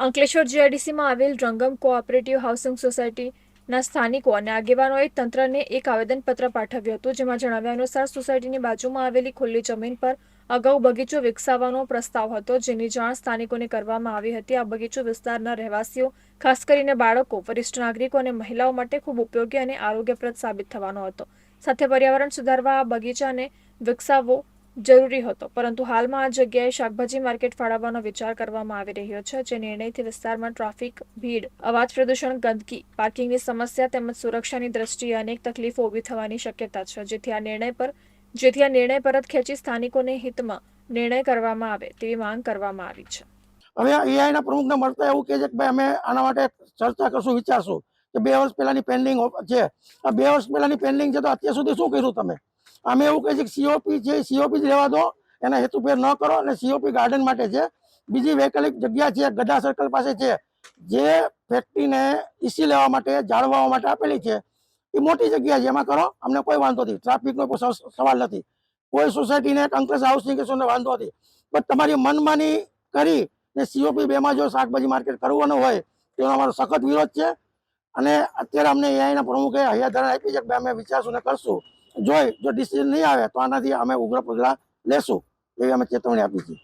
અંકલેશ્વર જીઆઈડીસીમાં આવેલ રંગમ cooperative housing સોસાયટીના સ્થાનિકો અને આગેવાનોએ તંત્રને એક આવેદનપત્ર પાઠવ્યું હતું, જેમાં જણાવ્યા અનુસાર સોસાયટીની બાજુમાં આવેલી ખુલ્લી જમીન પર અગાઉ બગીચો વિકસાવવાનો પ્રસ્તાવ હતો, જેની જાણ સ્થાનિકોને કરવામાં આવી હતી. આ બગીચો વિસ્તારના રહેવાસીઓ, ખાસ કરીને બાળકો, વરિષ્ઠ નાગરિકો અને મહિલાઓ માટે ખૂબ ઉપયોગી અને આરોગ્યપ્રદ સાબિત થવાનો હતો. સાથે પર્યાવરણ સુધારવા આ બગીચાને વિકસાવવો જરૂરી હતો, પરંતુ હાલમાં આ જગ્યાએ શાકભાજી માર્કેટ ફાળવવાનો વિચાર કરવામાં આવી રહ્યો છે, જે નિર્ણયથી વિસ્તારમાં ટ્રાફિક, ભીડ, અવાજ પ્રદૂષણ, ગંદકી, પાર્કિંગની સમસ્યા તેમજ સુરક્ષાની દ્રષ્ટિએ અનેક તકલીફો ઊભી થવાની શક્યતા છે. જેથી આ નિર્ણય પરત ખેંચી સ્થાનિકોને હિતમાં નિર્ણય કરવામાં આવે તેવી માંગ કરવામાં આવી છે. હવે એઆઈના પ્રમુખને મળતા એવું કહે છે કે ભાઈ અમે આના માટે ચર્ચા કરશું, વિચારશું કે 2 વર્ષ પહેલાની પેન્ડિંગ છે. આ 2 વર્ષ પહેલાની પેન્ડિંગ છે તો અત્યાર સુધી શું કર્યું તમે? અમે એવું કહે છે કે સીઓપી છે, સીઓપી જ રહેવા દો, એના હેતુફેર ન કરો. અને સીઓપી ગાર્ડન માટે છે. બીજી વૈકલ્પિક જગ્યા છે ગઢા સર્કલ પાસે છે, જે ફેક્ટરીને ઇસી લેવા માટે, જાળવવા માટે આપેલી છે. એ મોટી જગ્યા છે, એમાં કરો, અમને કોઈ વાંધો નથી, ટ્રાફિકનો કોઈ સવાલ નથી. કોઈ સોસાયટીને અંકલેશ હાઉસિંગ એસોસિએશનને વાંધો નથી. પણ તમારી મનમાની કરી ને સીઓપી 2માં જો શાકભાજી માર્કેટ કરવાનું હોય તો અમારો સખત વિરોધ છે. અને અત્યારે અમને એઆઈના પ્રમુખે હૈયાધારણ આપી છે કે અમે વિચારશું ને કરશું. જો ડિસિઝન નહીં આવે તો આનાથી અમે ઉગ્ર પગલાં લેશું એવી અમે ચેતવણી આપી છે.